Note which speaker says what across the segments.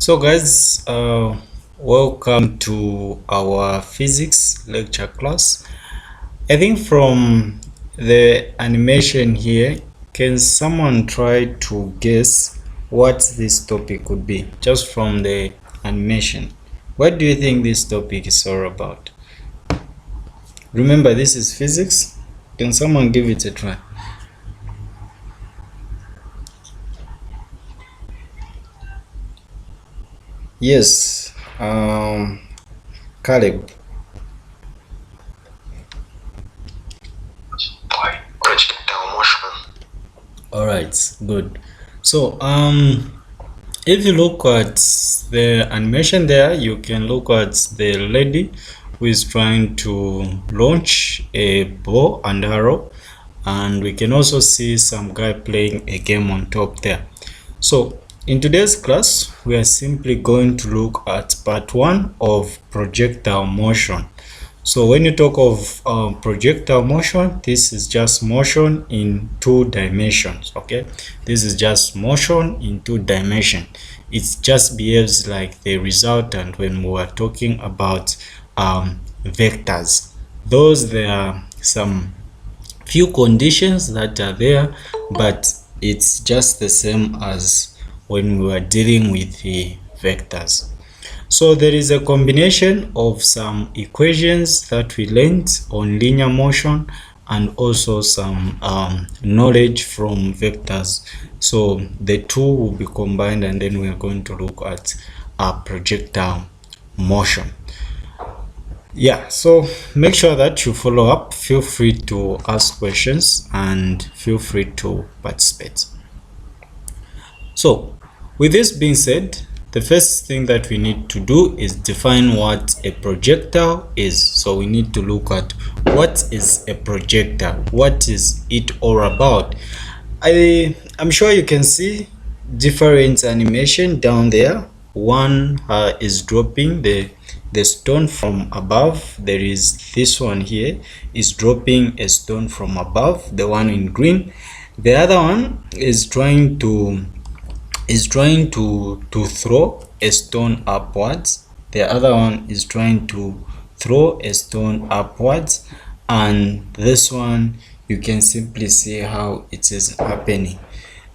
Speaker 1: So guys, welcome to our physics lecture class. I think from the animation here, can someone try to guess what this topic could be just from the animation? What do you think this topic is all about? Remember, this is physics. Can someone give it a try? Yes, Caleb.
Speaker 2: Projectile motion.
Speaker 1: All right, good. So if you look at the animation there, you can look at the lady who is trying to launch a bow and arrow, and we can also see some guy playing a game on top there. So in today's class, we are simply going to look at part 1 of projectile motion. So when you talk of projectile motion, this is just motion in 2 dimensions. Okay, this is just motion in 2 dimensions. It just behaves like the resultant when we are talking about vectors. There are some few conditions that are there, but it's just the same as when we were dealing with the vectors. So there is a combination of some equations that we learned on linear motion and also some knowledge from vectors. So the two will be combined, and then we are going to look at projectile motion. Yeah, so make sure that you follow up. Feel free to ask questions and feel free to participate. So with this being said, the first thing that we need to do is define what a projectile is. So we need to look at what is a projectile, what is it all about. I'm sure you can see different animation down there. One is dropping the stone from above. There is this one here is dropping a stone from above, the one in green. The other one is trying to throw a stone upwards. The other one is trying to throw a stone upwards, and this one you can simply see how it is happening.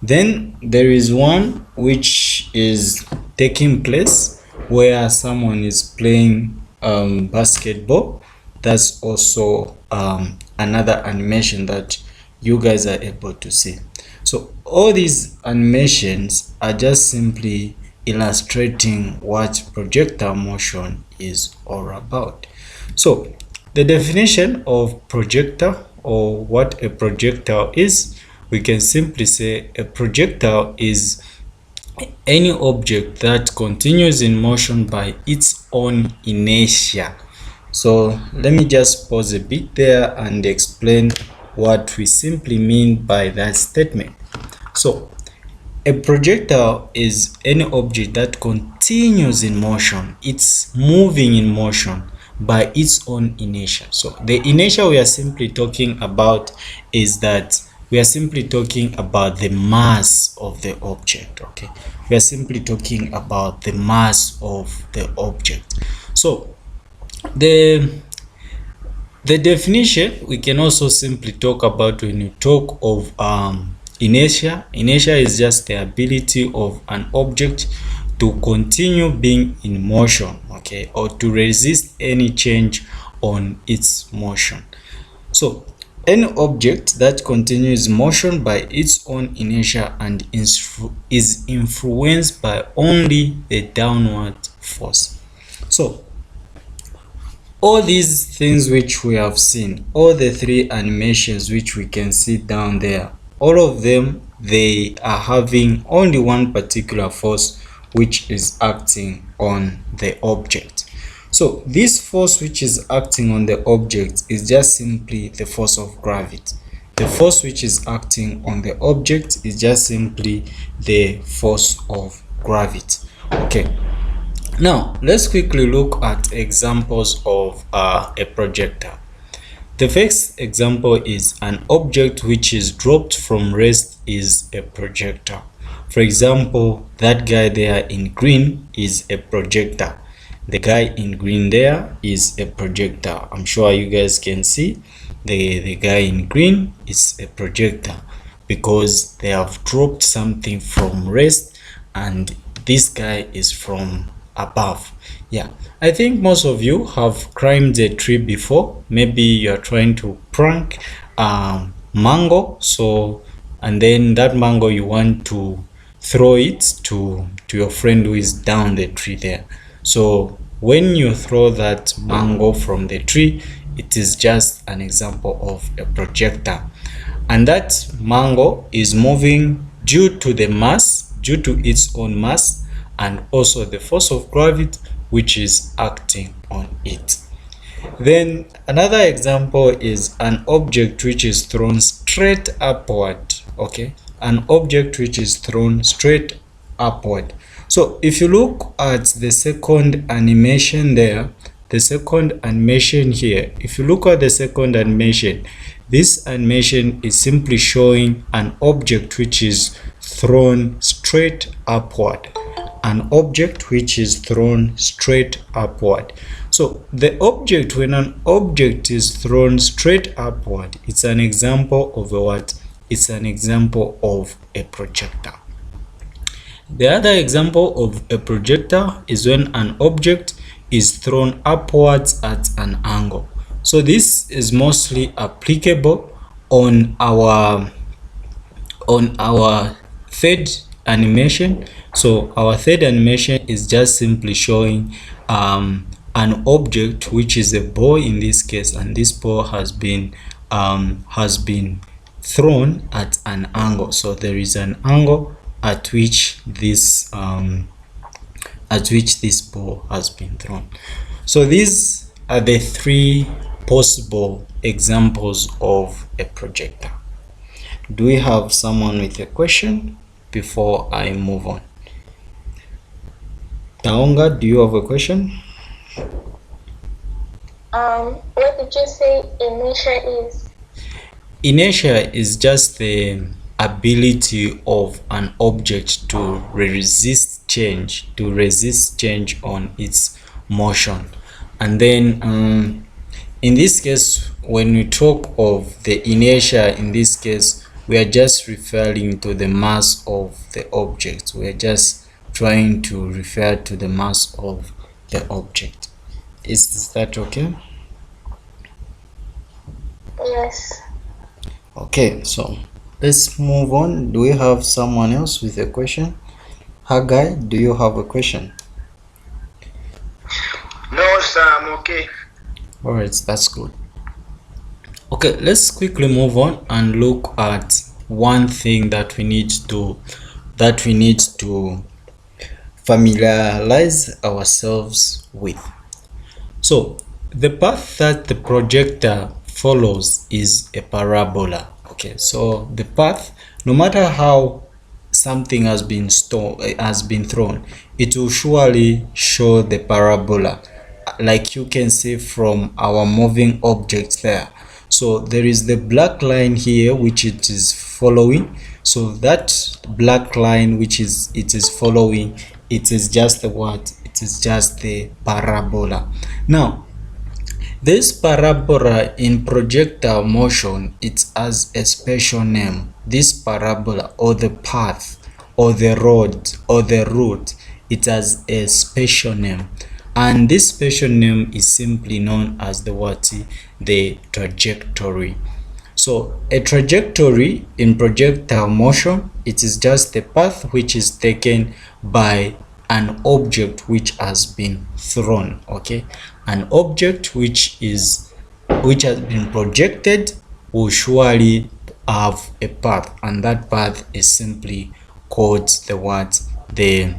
Speaker 1: Then there is one which is taking place where someone is playing basketball. That's also another animation that you guys are able to see. So all these animations are just simply illustrating what projectile motion is all about. So the definition of projectile, or what a projectile is, we can simply say a projectile is any object that continues in motion by its own inertia. So let me just pause a bit there and explain what we simply mean by that statement. So a projectile is any object that continues in motion. It's moving in motion by its own inertia. So the inertia we are simply talking about is that we are simply talking about the mass of the object. Okay, we are simply talking about the mass of the object. So the definition we can also simply talk about when you talk of inertia. Inertia is just the ability of an object to continue being in motion, okay, or to resist any change on its motion. So any object that continues motion by its own inertia and is influenced by only the downward force. So all these things which we have seen, all the 3 animations which we can see down there, all of them, they are having only one particular force which is acting on the object. So this force which is acting on the object is just simply the force of gravity. The force which is acting on the object is just simply the force of gravity. Okay. Now, let's quickly look at examples of a projectile. The first example is an object which is dropped from rest is a projectile. For example, that guy there in green is a projector. The guy in green there is a projector. I'm sure you guys can see the guy in green is a projector because they have dropped something from rest and this guy is from above. Yeah, I think most of you have climbed a tree before. Maybe you're trying to prank mango, so and then that mango you want to throw it to your friend who is down the tree there. So when you throw that mango from the tree, it is just an example of a projector, and that mango is moving due to the mass, due to its own mass, and also the force of gravity which is acting on it. Then another example is an object which is thrown straight upward. Okay, an object which is thrown straight upward. So if you look at the second animation there, the second animation here, if you look at the second animation, this animation is simply showing an object which is thrown straight upward, an object which is thrown straight upward. So the object, when an object is thrown straight upward, it's an example of a what? It's an example of a projector. The other example of a projector is when an object is thrown upwards at an angle. So this is mostly applicable on our third animation. So our third animation is just simply showing an object which is a ball in this case, and this ball has been thrown at an angle. So there is an angle at which this ball has been thrown. So these are the three possible examples of a projector. Do we have someone with a question before I move on? Taonga, do you have a question?
Speaker 3: What did you say inertia is?
Speaker 1: Inertia is just the ability of an object to resist change, on its motion. And then in this case, when we talk of the inertia, in this case we are just referring to the mass of the object. We are just trying to refer to the mass of the object. Is that okay?
Speaker 3: Yes.
Speaker 1: Okay, so let's move on. Do we have someone else with a question? Hagai, do you have a question?
Speaker 2: No, sir, I'm okay.
Speaker 1: All right, that's good. Okay, let's quickly move on and look at one thing that we need to familiarize ourselves with. So the path that the projector follows is a parabola. Okay, so the path, no matter how something has been thrown, it will surely show the parabola, like you can see from our moving object there. So there is the black line here which it is following. So that black line which it is following, it is just the what? It is just the parabola. Now this parabola in projectile motion, it has a special name. This parabola, or the path, or the road, or the route, it has a special name, and this special name is simply known as the what? The trajectory. So a trajectory in projectile motion, it is just the path which is taken by an object which has been thrown. Okay, an object which has been projected will surely have a path, and that path is simply called the what? The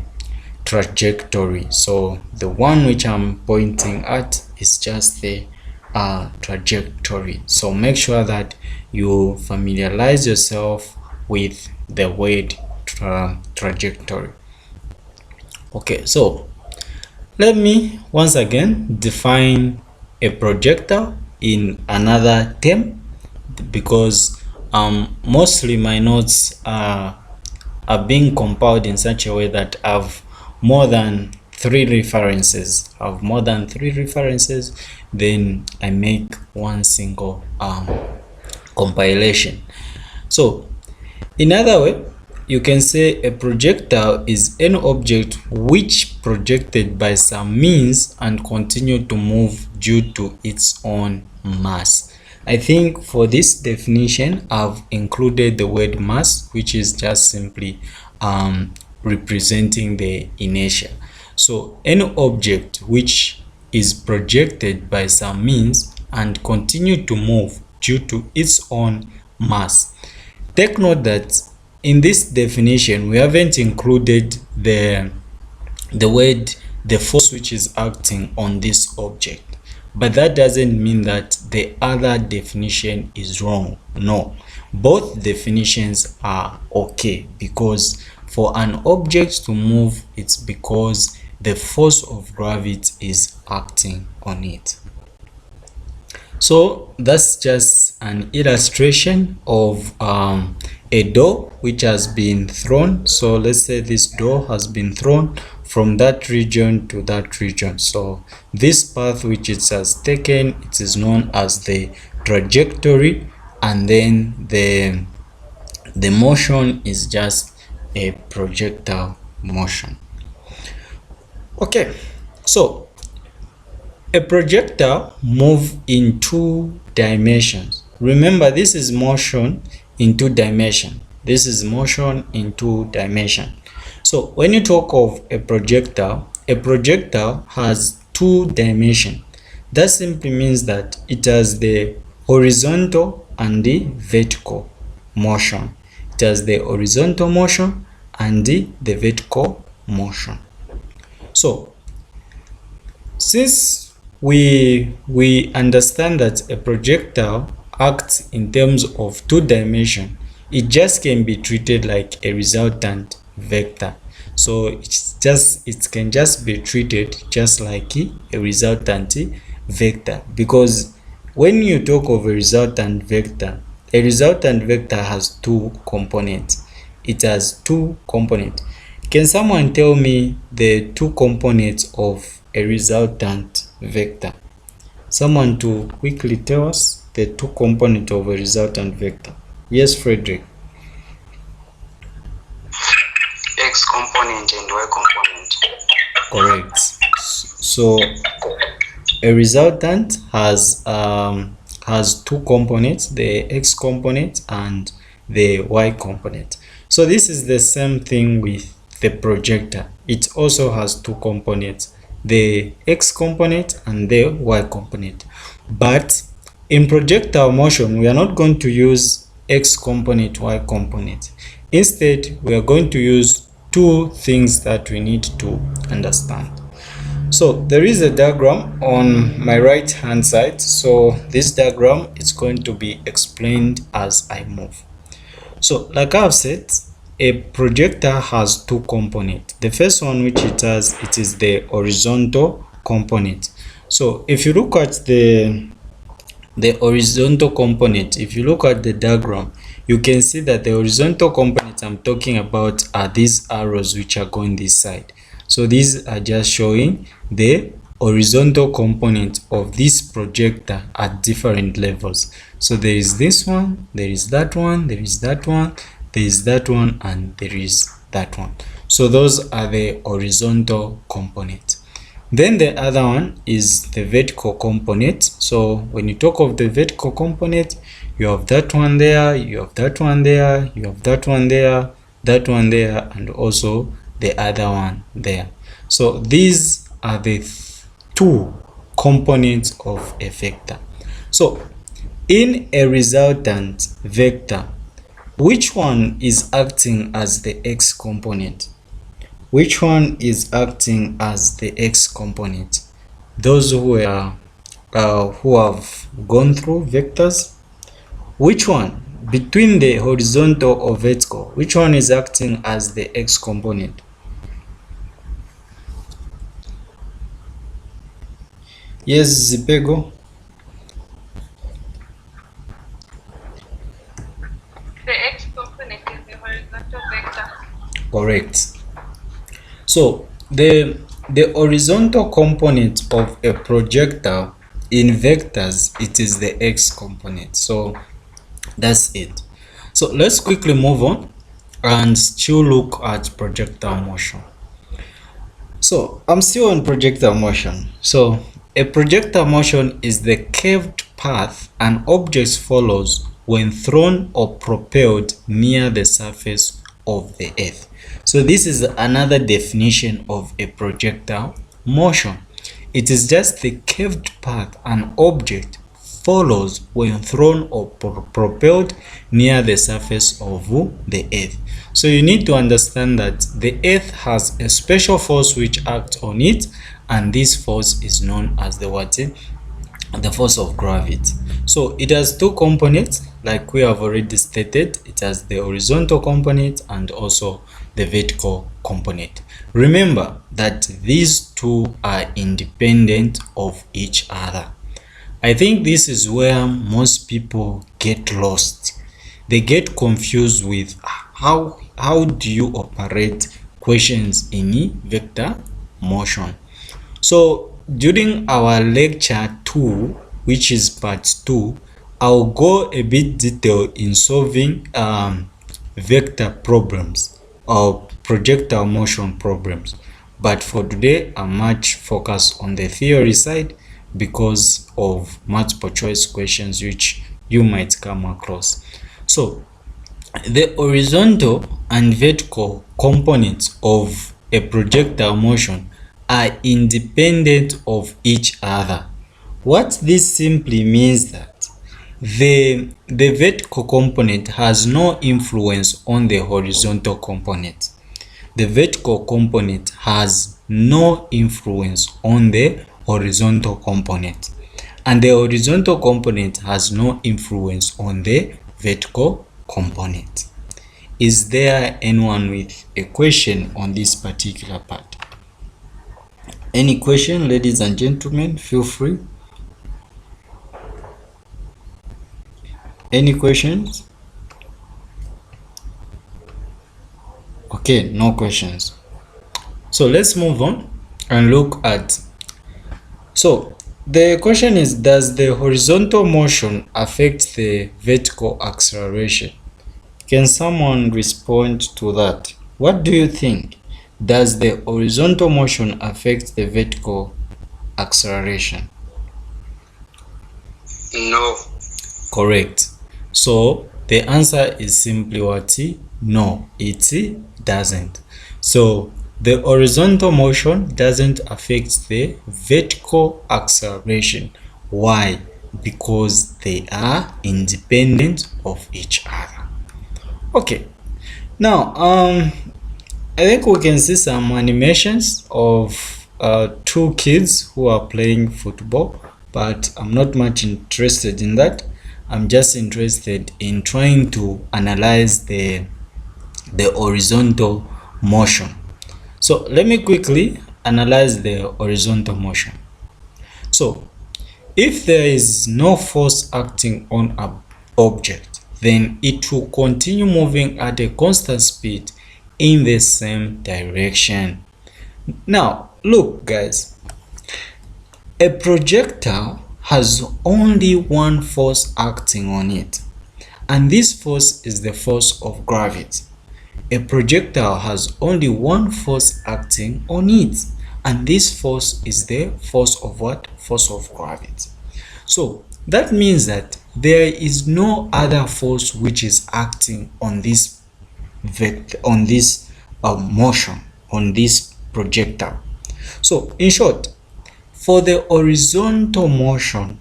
Speaker 1: trajectory. So the one which I'm pointing at is just the trajectory. So make sure that you familiarize yourself with the word trajectory. Okay, so let me once again define a projector in another term, because mostly my notes are are being compiled in such a way that have more than 3 references, then I make one single compilation. So in other way, you can say a projectile is an object which projected by some means and continue to move due to its own mass. I think for this definition, I've included the word mass, which is just simply representing the inertia. So any object which is projected by some means and continue to move due to its own mass. Take note that in this definition we haven't included the force which is acting on this object, but that doesn't mean that the other definition is wrong. No, both definitions are okay, because for an object to move, it's because the force of gravity is acting on it. So that's just an illustration of a door which has been thrown. So let's say this door has been thrown from that region to that region. So this path which it has taken, it is known as the trajectory, and then the motion is just a projectile motion. Okay, so a projectile moves in 2 dimensions. Remember, this is motion in 2 dimensions. This is motion in 2 dimensions. So when you talk of a projectile has 2 dimensions. That simply means that it has the horizontal and the vertical motion. It has the horizontal motion and the vertical motion. So since we understand that a projectile acts in terms of 2 dimensions, it just can be treated like a resultant vector. So it can just be treated just like a resultant vector, because when you talk of a resultant vector has 2 components. It has 2 components. Can someone tell me the 2 components of a resultant vector? Someone to quickly tell us the 2 components of a resultant vector. Yes, Frederick.
Speaker 2: X component and Y component.
Speaker 1: Correct. So a resultant has 2 components, the X component and the Y component. So this is the same thing with the projector. It also has 2 components, the X component and the Y component. But in projectile motion, we are not going to use X component, Y component. Instead, we are going to use 2 things that we need to understand. So there is a diagram on my right hand side. So this diagram is going to be explained as I move. So like I've said, a projector has 2 components. The first one which it is the horizontal component. So if you look at the horizontal component, if you look at the diagram, you can see that the horizontal component I'm talking about are these arrows which are going this side. So these are just showing the horizontal component of this projector at different levels. So there is this one, there is that one, there is that one, there is that one, and there is that one. So those are the horizontal components. Then the other one is the vertical component. So when you talk of the vertical component, you have that one there, you have that one there, you have that one there, that one there, and also the other one there. So these are the 2 components of a vector. So in a resultant vector, which one is acting as the X component? Which one is acting as the X component? Those who have gone through vectors, which one between the horizontal or vertical, which one is acting as the X component? Yes, Zipego.
Speaker 3: The X component is the horizontal vector.
Speaker 1: Correct. So the horizontal component of a projectile in vectors, it is the x component. So that's it. So let's quickly move on and still look at projectile motion. So I'm still on projectile motion. So a projectile motion is the curved path an object follows when thrown or propelled near the surface of the earth. So this is another definition of a projectile motion. It is just the curved path an object follows when thrown or propelled near the surface of the earth. So you need to understand that the earth has a special force which acts on it, and this force is known as the what? The force of gravity. So it has two components, like we have already stated. It has the horizontal component and also the vertical component. Remember that these two are independent of each other. I think this is where most people get lost. They get confused with how do you operate questions in vector motion. So during our lecture 2, which is part 2, I'll go a bit detailed in solving vector problems or projectile motion problems. But for today, I'm much focused on the theory side because of multiple choice questions which you might come across. So the horizontal and vertical components of a projectile motion are independent of each other. What this simply means that the vertical component has no influence on the horizontal component. The vertical component has no influence on the horizontal component, and the horizontal component has no influence on the vertical component. Is there anyone with a question on this particular part? Any question, ladies and gentlemen? Feel free. Any questions? Okay, no questions. So let's move on and look at. So the question is, does the horizontal motion affect the vertical acceleration? Can someone respond to that? What do you think? Does the horizontal motion affect the vertical acceleration?
Speaker 2: No.
Speaker 1: Correct. So the answer is simply what? No, it doesn't. So the horizontal motion doesn't affect the vertical acceleration. Why? Because they are independent of each other. Okay. Now, I think we can see some animations of two kids who are playing football, but I'm not much interested in that. I'm just interested in trying to analyze the horizontal motion. So let me quickly analyze the horizontal motion. So if there is no force acting on an object, then it will continue moving at a constant speed in the same direction. Now look guys, a projectile has only one force acting on it, and this force is the force of gravity. A projectile has only one force acting on it, and this force is the force of what? Force of gravity. So that means that there is no other force which is acting on this vector, on this motion, on this projectile. So in short, for the horizontal motion,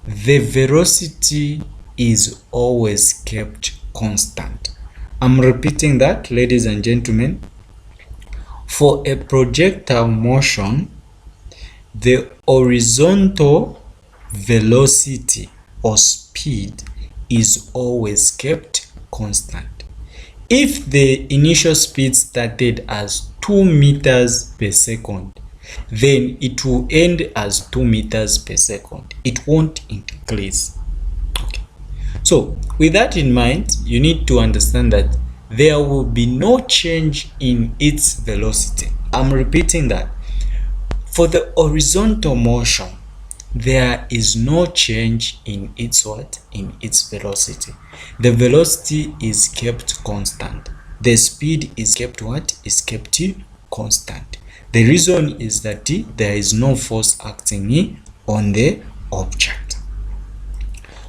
Speaker 1: the velocity is always kept constant. I'm repeating that, ladies and gentlemen. For a projectile motion, the horizontal velocity or speed is always kept constant. If the initial speed started as 2 meters per second, then it will end as 2 meters per second. It won't increase. Okay. So with that in mind, you need to understand that there will be no change in its velocity. I'm repeating that. For the horizontal motion, there is no change in its what? In its velocity. The velocity is kept constant. The speed is kept what? Is kept constant. The reason is that there is no force acting on the object.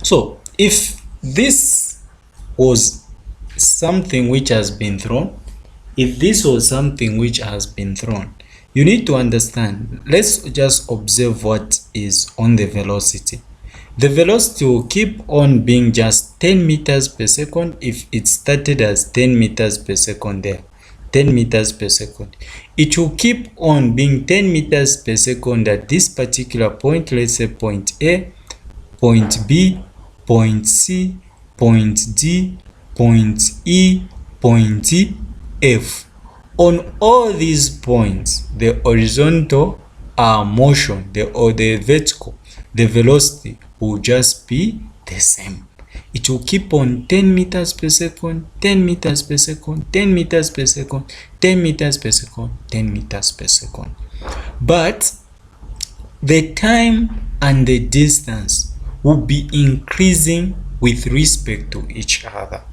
Speaker 1: So if this was something which has been thrown, you need to understand. Let's just observe what is on the velocity. The velocity will keep on being just 10 meters per second if it started as 10 meters per second there. 10 meters per second. It will keep on being 10 meters per second at this particular point. Let's say point A, point B, point C, point D, point E, point F. On all these points, the horizontal motion, or the vertical, the velocity will just be the same. It will keep on 10 meters per second, 10 meters per second, 10 meters per second, 10 meters per second, 10 meters per second. But the time and the distance will be increasing with respect to each other.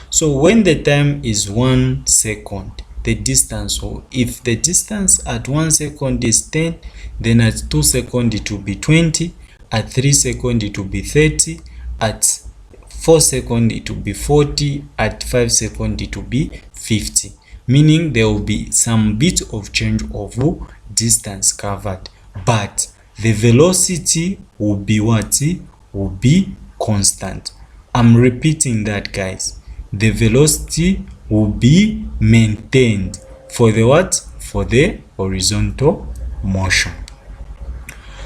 Speaker 1: So when the time is 1 second, the distance will, if the distance at 1 second is 10, then at 2 seconds it will be 20, at 3 seconds it will be 30, at 4 seconds it will be 40, at 5 seconds it will be 50, meaning there will be some bit of change of distance covered, but the velocity will be what? Will be constant. I'm repeating that, guys. The velocity will be maintained for the what? For the horizontal motion.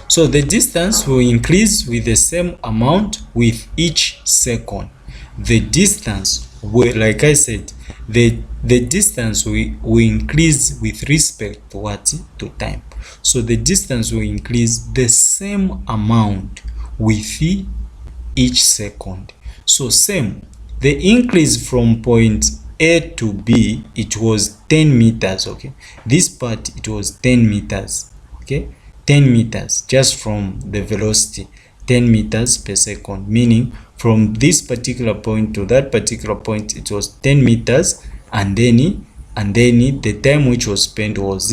Speaker 1: So the distance will increase with the same amount with each second. The distance will, like I said, the distance will increase with respect to what? To time. So the distance will increase the same amount with each second. So same, the increase from point A to B, it was 10 meters, okay? This part, it was 10 meters, okay? 10 meters just from the velocity, 10 meters per second, meaning from this particular point to that particular point, it was 10 meters, and then the time which was spent was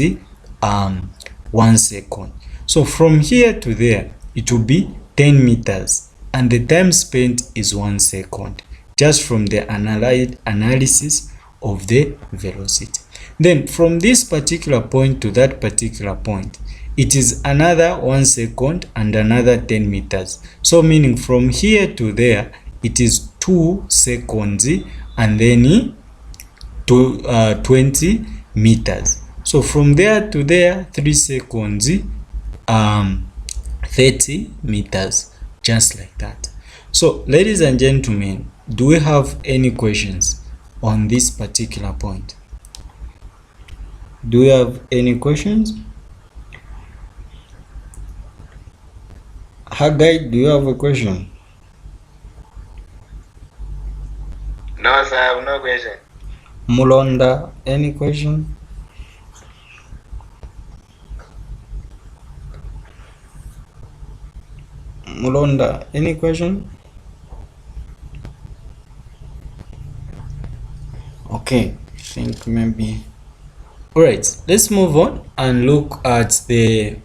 Speaker 1: 1 second. So from here to there, it will be 10 meters, and the time spent is 1 second, just from the analysis of the velocity. Then from this particular point to that particular point, it is another 1 second and another 10 meters. So meaning from here to there, it is 2 seconds and then 20 meters. So from there to there, 3 seconds, 30 meters, just like that. So ladies and gentlemen, do we have any questions on this particular point? Do we have any questions? Haggai, do you have a question?
Speaker 2: No, sir, I have no question.
Speaker 1: Mulonda, any question? Mulonda, any question? Okay, I think maybe. Alright, let's move on and look at the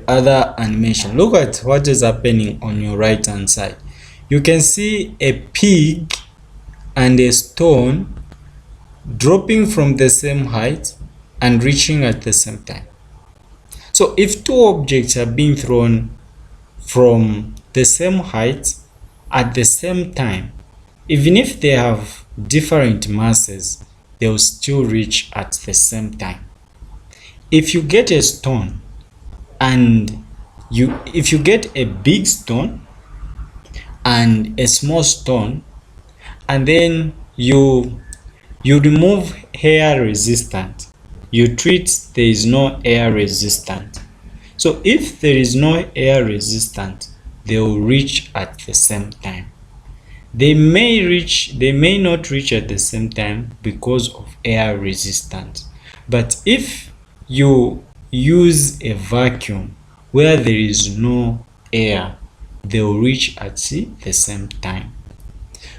Speaker 1: other animation. Look at what is happening on your right hand side. You can see a pig and a stone dropping from the same height and reaching at the same time. So if two objects are being thrown from the same height at the same time, even if they have different masses, they will still reach at the same time. If you get a stone and if you get a big stone and a small stone, and then you remove air resistant, you treat there is no air resistant. So if there is no air resistant, they will reach at the same time. they may not reach at the same time because of air resistance. But if you use a vacuum where there is no air, they will reach at the same time.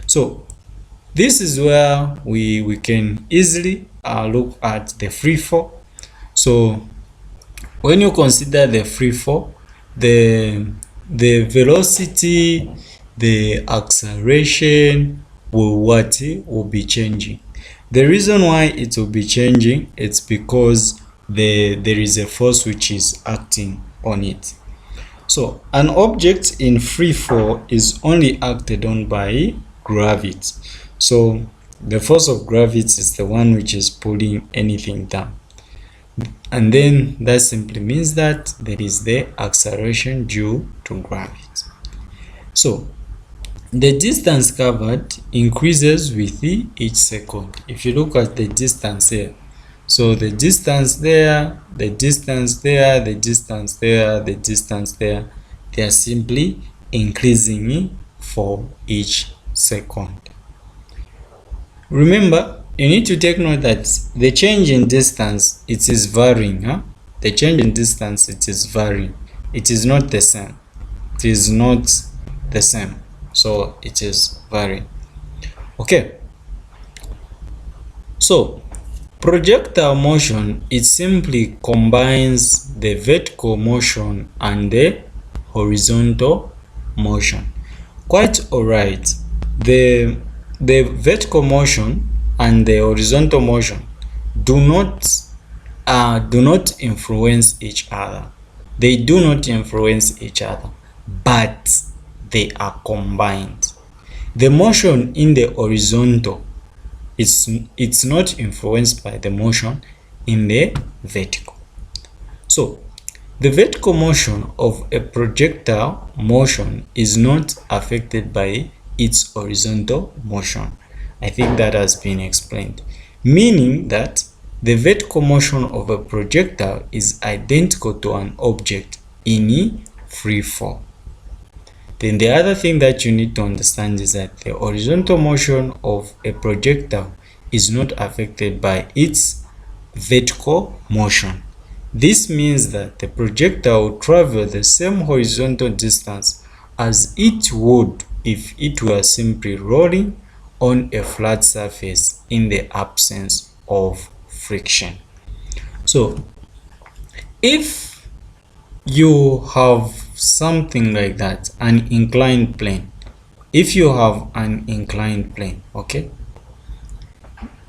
Speaker 1: So this is where we can easily look at the free fall. So when you consider the free fall, the velocity, the acceleration will be changing. The reason why it will be changing, it's because there is a force which is acting on it. So an object in free fall is only acted on by gravity. So the force of gravity is the one which is pulling anything down. And then that simply means that there is the acceleration due to gravity. So the distance covered increases with each second. If you look at the distance here, so the distance there, the distance there, the distance there, the distance there, they are simply increasing for each second. Remember, you need to take note that the change in distance, it is varying. The change in distance, it is varying. It is not the same. It is not the same. So it is varying. Okay. So projectile motion, it simply combines the vertical motion and the horizontal motion. Quite alright. The vertical motion and the horizontal motion do not influence each other. They do not influence each other, but they are combined. The motion in the horizontal, it's not influenced by the motion in the vertical. So the vertical motion of a projectile motion is not affected by its horizontal motion. I think that has been explained, meaning that the vertical motion of a projectile is identical to an object in free fall. Then the other thing that you need to understand is that the horizontal motion of a projectile is not affected by its vertical motion. This means that the projectile will travel the same horizontal distance as it would if it were simply rolling on a flat surface in the absence of friction. So if you have something like that, an inclined plane, if you have an inclined plane, okay,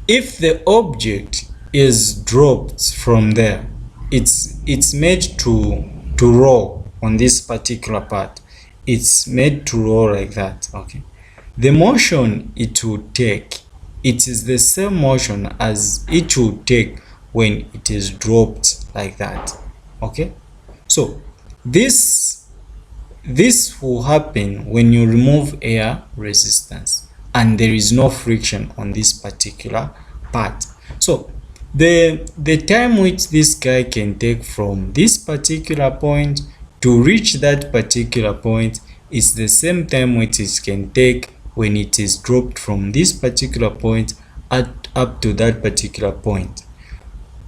Speaker 1: if the object is dropped from there, it's made to roll on this particular part. It's made to roll like that, okay. The motion it will take, it is the same motion as it will take when it is dropped like that, okay. So this will happen when you remove air resistance and there is no friction on this particular part. So the time which this guy can take from this particular point to reach that particular point is the same time which it can take when it is dropped from this particular point up to that particular point.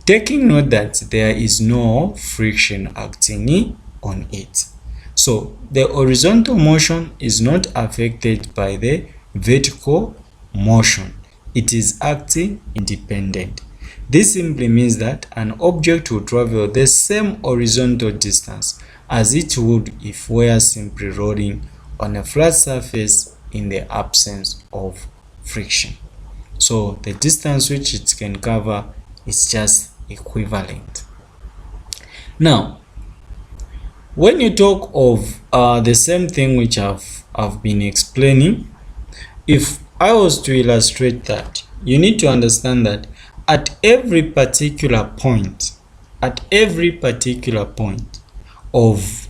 Speaker 1: Taking note that there is no friction acting on it. So the horizontal motion is not affected by the vertical motion. It is acting independent. This simply means that an object will travel the same horizontal distance as it would if we are simply rolling on a flat surface in the absence of friction. So the distance which it can cover is just equivalent. Now, when you talk of the same thing which I've been explaining, if I was to illustrate that, you need to understand that at every particular point of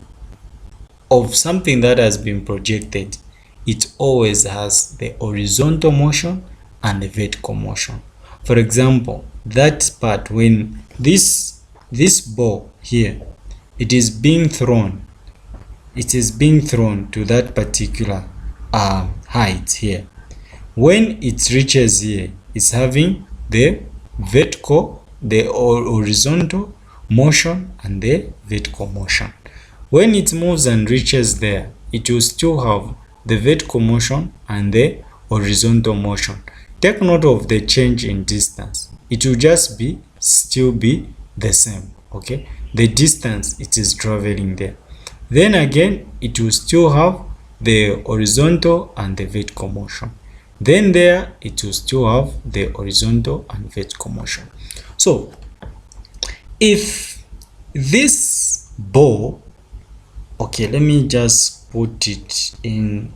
Speaker 1: something that has been projected, it always has the horizontal motion and the vertical motion. For example, that part when this ball here, it is being thrown to that particular height here. When it reaches here, it's having the vertical, the horizontal motion and the vertical motion. When it moves and reaches there, it will still have the vertical motion and the horizontal motion. Take note of the change in distance. It will just still be the same, okay? The distance it is traveling there. Then again, it will still have the horizontal and the vertical motion. Then there, it will still have the horizontal and vertical motion. So, if this ball, okay, let me just put it in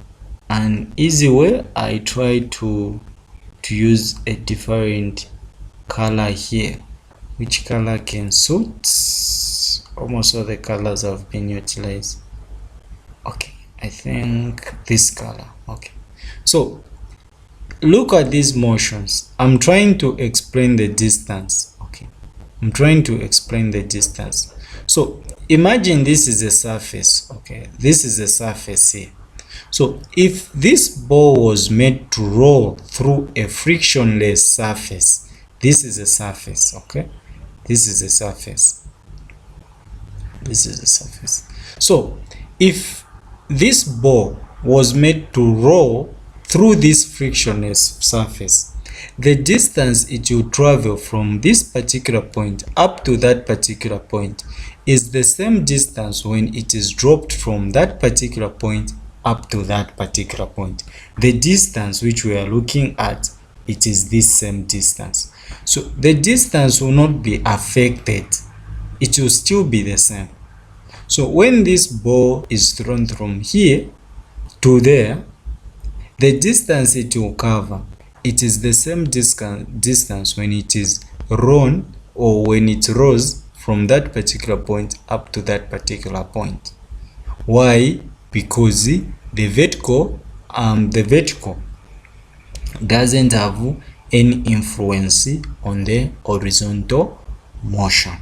Speaker 1: an easy way. I try to use a different color here. Which color can suit? Almost all the colors have been utilized. Okay, I think this color. Okay, so look at these motions. I'm trying to explain the distance. Okay, I'm trying to explain the distance. So imagine this is a surface. Okay, this is a surface here. So if this ball was made to roll through a frictionless surface, this is a surface. Okay, this is a surface. This is a surface. So if this ball was made to roll through this frictionless surface, the distance it will travel from this particular point up to that particular point is the same distance when it is dropped from that particular point up to that particular point. The distance which we are looking at, it is this same distance. So the distance will not be affected. It will still be the same. So when this ball is thrown from here to there, the distance it will cover, it is the same distance when it is run or when it rolls from that particular point up to that particular point. Why? Because the vertical doesn't have any influence on the horizontal motion.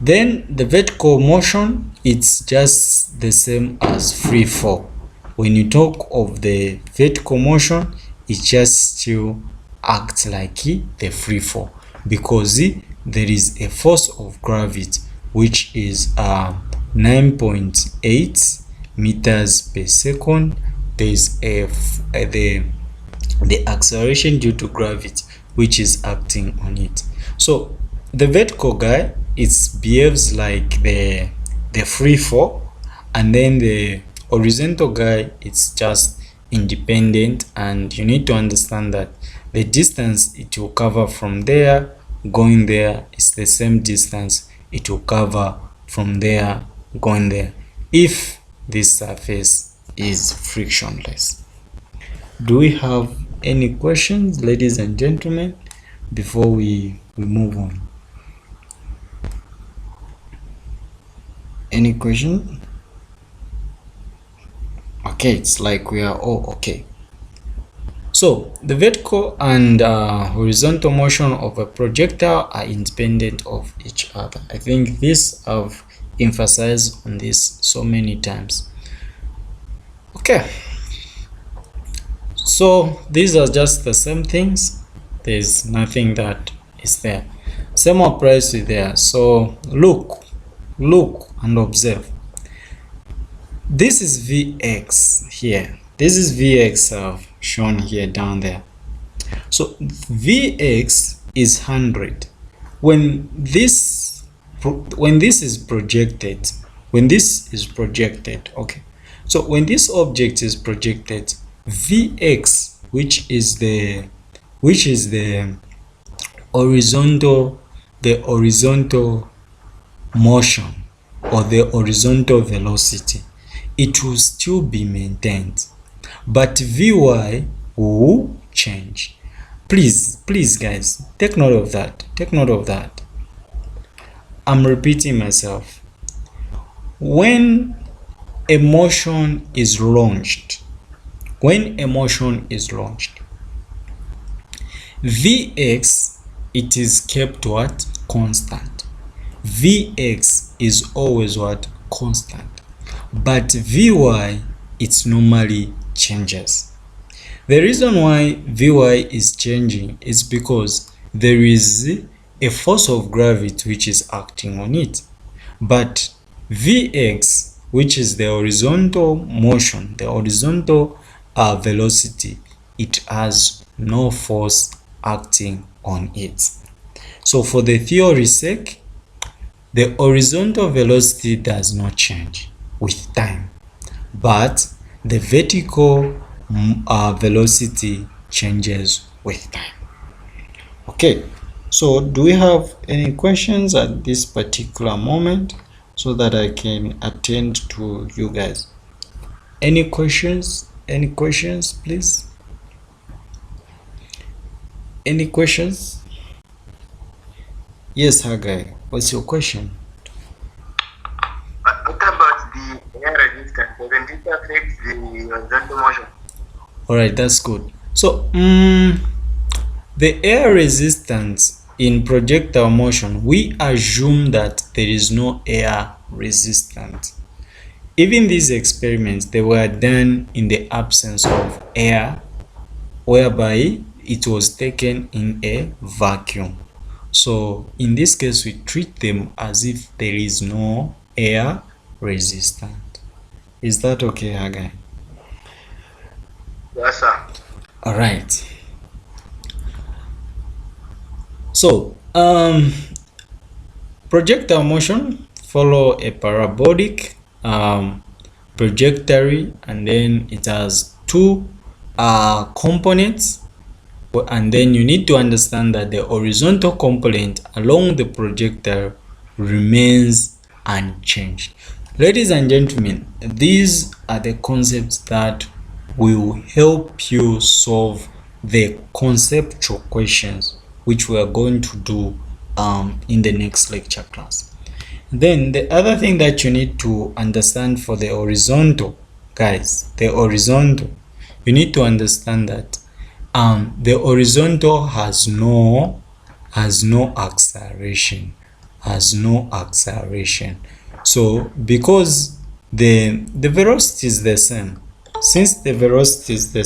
Speaker 1: Then the vertical motion, it's just the same as free fall. When you talk of the vertical motion, it just still acts like the free fall, because there is a force of gravity which is 9.8 meters per second. There is the acceleration due to gravity which is acting on it. So the vertical guy, it behaves like the free fall, and then the horizontal guy, it's just independent. And you need to understand that the distance it will cover from there going there is the same distance it will cover from there going there if this surface is frictionless. Do we have any questions, ladies and gentlemen, before we move on? Any question? Okay, it's like we are all okay. So the vertical and horizontal motion of a projectile are independent of each other. I think this I've emphasized on this so many times. Okay, so these are just the same things. There's nothing that is there. Same applies to there. So look and observe. This is Vx here. This is Vx shown here down there. So Vx is 100. When this is projected, okay. So when this object is projected, Vx, which is the horizontal motion or the horizontal velocity, it will still be maintained, but Vy will change. Please guys, take note of that. I'm repeating myself. When a motion is launched, Vx, it is kept what? Constant. Vx is always what? Constant. But Vy, it's normally changes. The reason why Vy is changing is because there is a force of gravity which is acting on it. But Vx, which is the horizontal motion, the horizontal velocity, it has no force acting on it. So for the theory's sake, the horizontal velocity does not change with time, but the vertical velocity changes with time. Okay, so do we have any questions at this particular moment so that I can attend to you guys? Any questions? Any questions, please? Any questions? Yes, Hagai, what's your question?
Speaker 2: What about the air resistance? Doesn't it affect the horizontal motion?
Speaker 1: All right, that's good. So the air resistance in projectile motion, we assume that there is no air resistance. Even these experiments, they were done in the absence of air, whereby it was taken in a vacuum. So in this case, we treat them as if there is no air resistance. Is that okay, Hagai?
Speaker 2: Yes, sir.
Speaker 1: All right. So projectile motion follow a parabolic trajectory, and then it has two components, and then you need to understand that the horizontal component along the projectile remains unchanged. Ladies and gentlemen, these are the concepts that will help you solve the conceptual questions which we are going to do in the next lecture class. Then the other thing that you need to understand for the horizontal, guys, the horizontal, you need to understand that the horizontal has no acceleration, So because the velocity is the same, since the velocity is the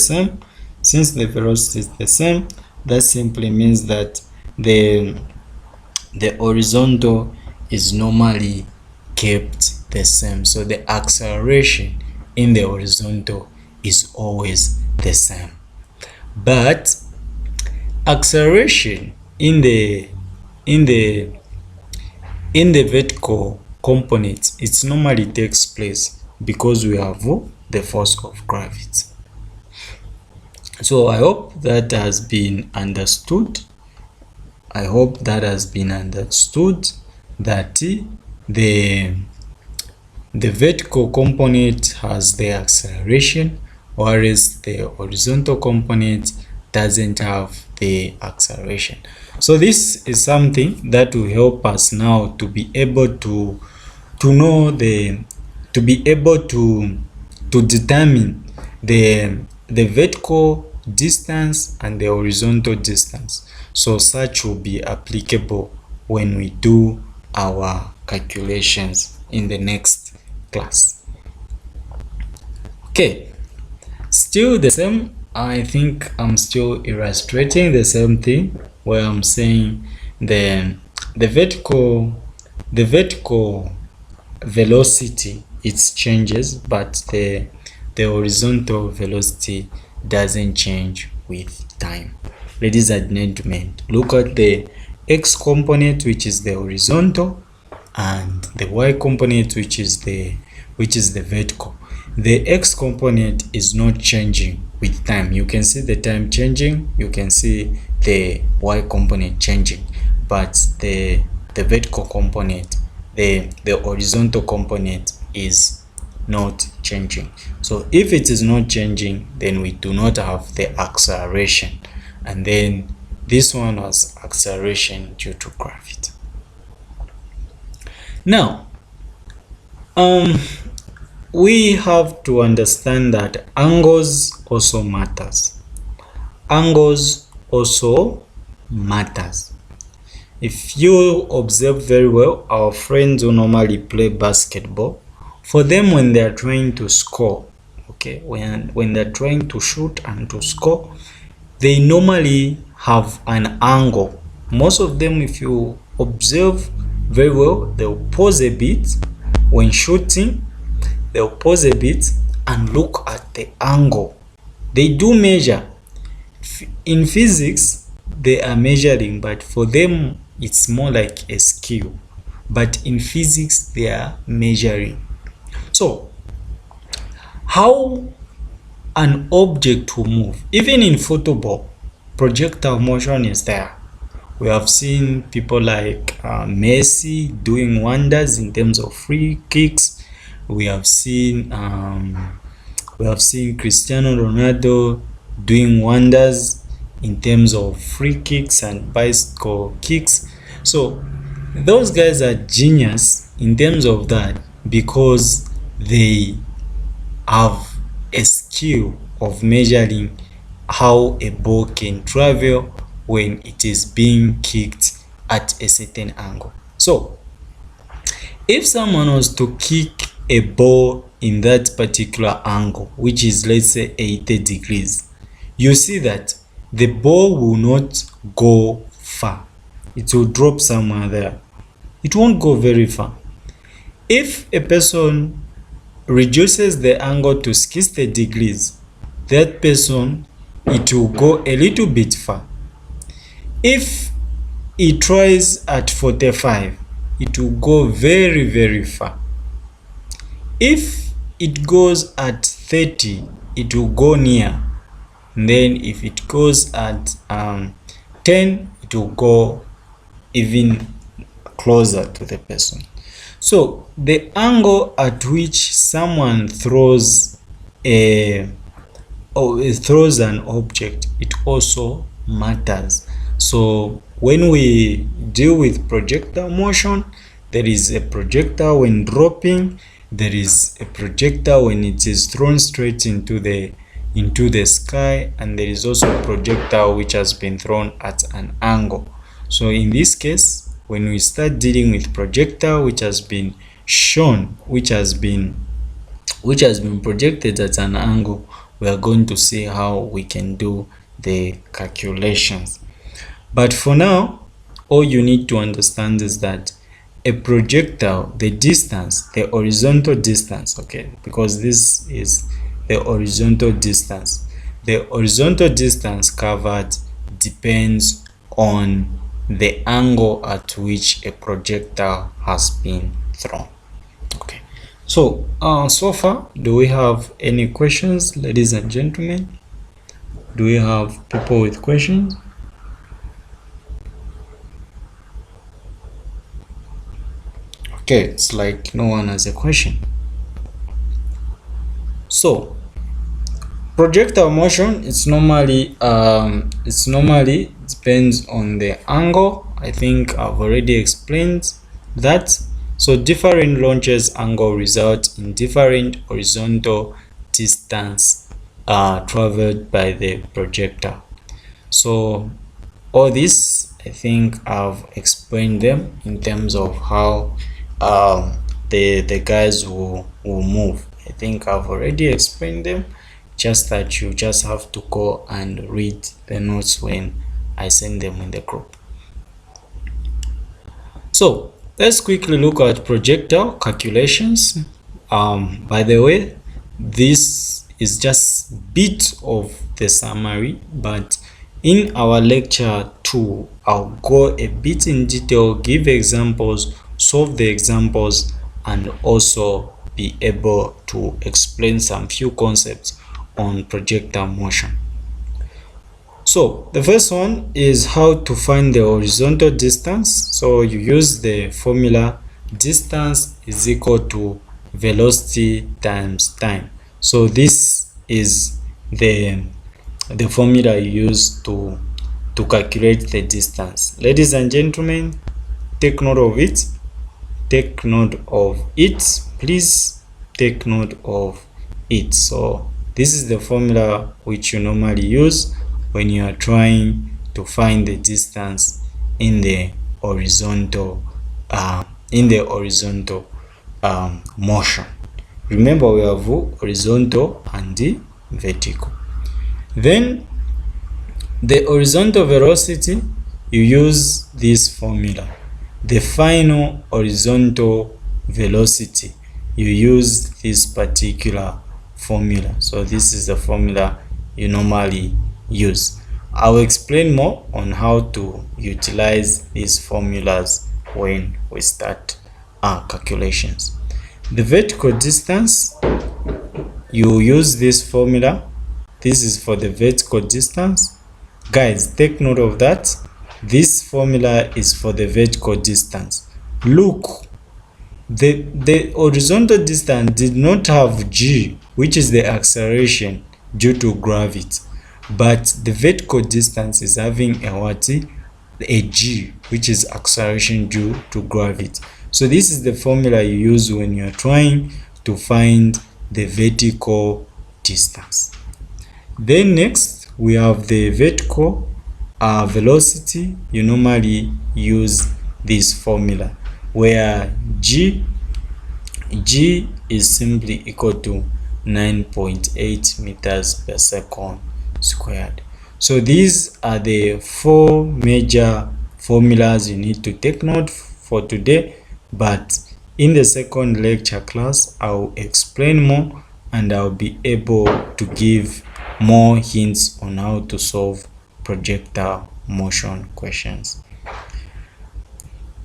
Speaker 1: same, that simply means that the horizontal is normally kept the same. So the acceleration in the horizontal is always the same. But acceleration in the vertical component, it normally takes place because we have the force of gravity. So I hope that has been understood. That the vertical component has the acceleration, whereas the horizontal component doesn't have the acceleration. So this is something that will help us now to be able to know to be able to determine the vertical distance and the horizontal distance. So such will be applicable when we do our calculations in the next class. Okay, still the same. I think I'm still illustrating the same thing where I'm saying the vertical velocity, it changes, but the horizontal velocity doesn't change with time. Ladies and gentlemen, look at the x component, which is the horizontal, and the y component, which is the vertical. The x component is not changing with time. You can see the time changing, you can see the y component changing, but the vertical component, the horizontal component is not changing. So if it is not changing, then we do not have the acceleration, and then this one has acceleration due to gravity. Now we have to understand that angles also matters. If you observe very well, our friends who normally play basketball, for them, when they are trying to score, okay, when they're trying to shoot and to score, they normally have an angle. Most of them, if you observe very well, they'll pause a bit when shooting. They'll pause a bit and look at the angle. They do measure. In physics, they are measuring, but for them, it's more like a skill. But in physics, they are measuring. So, how an object will move, even in football, projectile motion is there. We have seen people like Messi doing wonders in terms of free kicks. We have seen Cristiano Ronaldo doing wonders in terms of free kicks and bicycle kicks. So those guys are genius in terms of that, because they have a skill of measuring how a ball can travel when it is being kicked at a certain angle. So if someone was to kick a ball in that particular angle, which is, let's say, 80 degrees, you see that the ball will not go far. It will drop somewhere there. It won't go very far. If a person reduces the angle to 60 degrees, that person, it will go a little bit far. If it tries at 45, it will go very, very far. If it goes at 30, it will go near. And then if it goes at 10, it will go even closer to the person. So the angle at which someone throws an object, it also matters. So when we deal with projectile motion, there is a projectile when dropping, there is a projectile when it is thrown straight into the sky, and there is also a projectile which has been thrown at an angle. So in this case, when we start dealing with projectile which has been shown, which has been projected at an angle, we are going to see how we can do the calculations. But for now, all you need to understand is that a projectile, the distance, the horizontal distance, okay, because this is the horizontal distance. The horizontal distance covered depends on the angle at which a projectile has been thrown. Okay, so so far, do we have any questions, ladies and gentlemen? Do we have people with questions? Okay, it's like no one has a question. So projectile motion, it's normally depends on the angle. I think I've already explained that. So different launches angle result in different horizontal distance traveled by the projectile. So all this, I think I've explained them in terms of how the guys will move. I think I've already explained them, just that you just have to go and read the notes when I send them in the group. So let's quickly look at projectile calculations. By the way, this is just a bit of the summary, but in our lecture 2, I'll go a bit in detail, give examples, solve the examples, and also be able to explain some few concepts on projectile motion. So the first one is how to find the horizontal distance. So you use the formula distance is equal to velocity times time. So this is the formula you use to calculate the distance. Ladies and gentlemen, take note of it. Take note of it. Please take note of it. So this is the formula which you normally use when you are trying to find the distance in the horizontal motion. Remember, we have horizontal and the vertical. Then the horizontal velocity, you use this formula. The final horizontal velocity, you use this particular formula. So this is the formula you normally use. I'll explain more on how to utilize these formulas when we start our calculations. The vertical distance, you use this formula. This is for the vertical distance. Guys, take note of that. This formula is for the vertical distance. Look, the horizontal distance did not have g, which is the acceleration due to gravity, but the vertical distance is having a what? A g, which is acceleration due to gravity. So this is the formula you use when you are trying to find the vertical distance. Then next, we have the vertical velocity. You normally use this formula where g is simply equal to 9.8 meters per second squared. So these are the 4 major formulas you need to take note for today, but in the second lecture class I'll explain more and I'll be able to give more hints on how to solve projectile motion questions.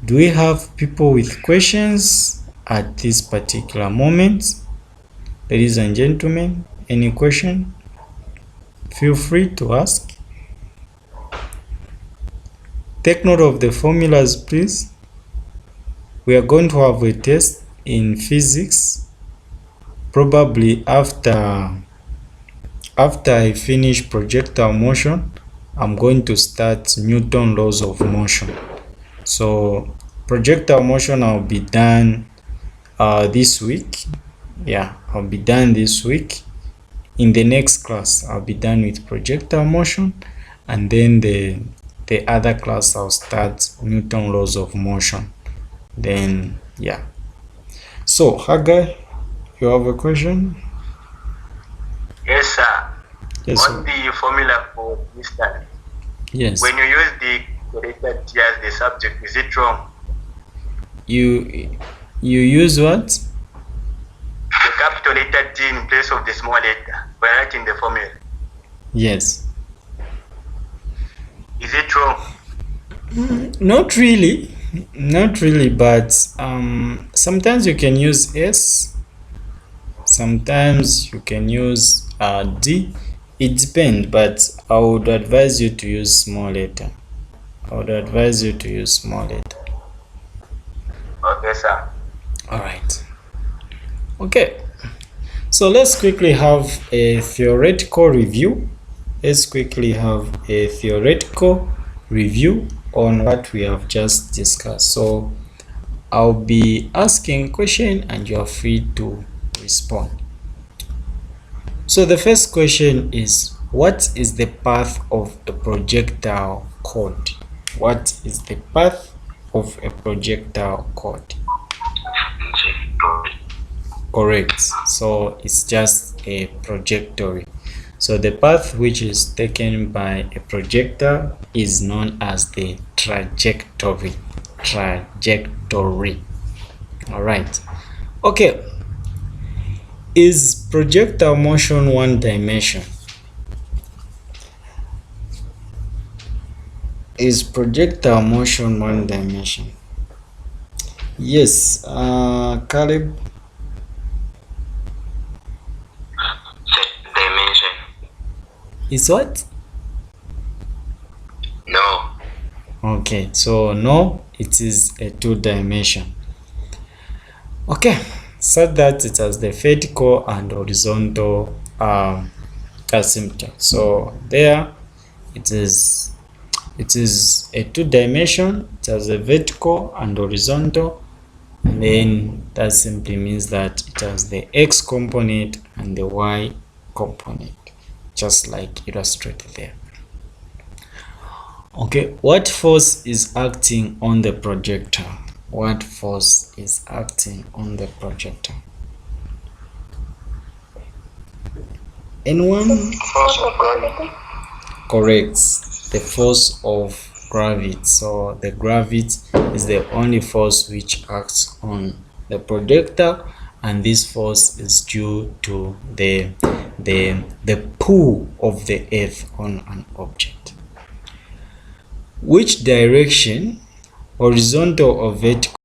Speaker 1: Do we have people with questions at this particular moment? Ladies and gentlemen, any question? Feel free to ask. Take note of the formulas, please. We are going to have a test in physics probably after I finish projectile motion. I'm going to start Newton laws of motion. So projectile motion I'll be done this week. Yeah, I'll be done this week. In the next class I'll be done with projectile motion, and then the other class I'll start Newton laws of motion. Then yeah. So Hagai, you have a question?
Speaker 2: Yes, sir.
Speaker 1: Yes,
Speaker 2: On the formula for distance,
Speaker 1: yes.
Speaker 2: when you use the capital T as the subject, is it wrong?
Speaker 1: You use what?
Speaker 2: The capital letter T in place of the small letter when writing the formula.
Speaker 1: Yes.
Speaker 2: Is it wrong?
Speaker 1: Not really, but sometimes you can use S, sometimes you can use D. It depends, but I would advise you to use small letter. Okay,
Speaker 2: sir.
Speaker 1: All right. Okay, so let's quickly have a theoretical review. On what we have just discussed. So I'll be asking a question and you are free to respond. So the first question is, what is the path of a projectile chord? What is the path of a projectile chord? Correct. So it's just a trajectory. So the path which is taken by a projectile is known as the trajectory. All right. Okay. Is projectile motion one dimension? Is projectile motion one dimension? Yes. Caleb?
Speaker 2: Dimension.
Speaker 1: Is what?
Speaker 2: No.
Speaker 1: Okay, so no, it is a 2-dimension. Okay, such that it has the vertical and horizontal asymptote. So there it is a 2-dimension. It has a vertical and horizontal, and then that simply means that it has the x component and the y component, just like illustrated there. Okay, what force is acting on the projectile? What force is acting on the projectile? Anyone?
Speaker 3: Force of gravity.
Speaker 1: Correct. The force of gravity. So the gravity is the only force which acts on the projectile, and this force is due to the pull of the earth on an object. Which direction, horizontal or vertical,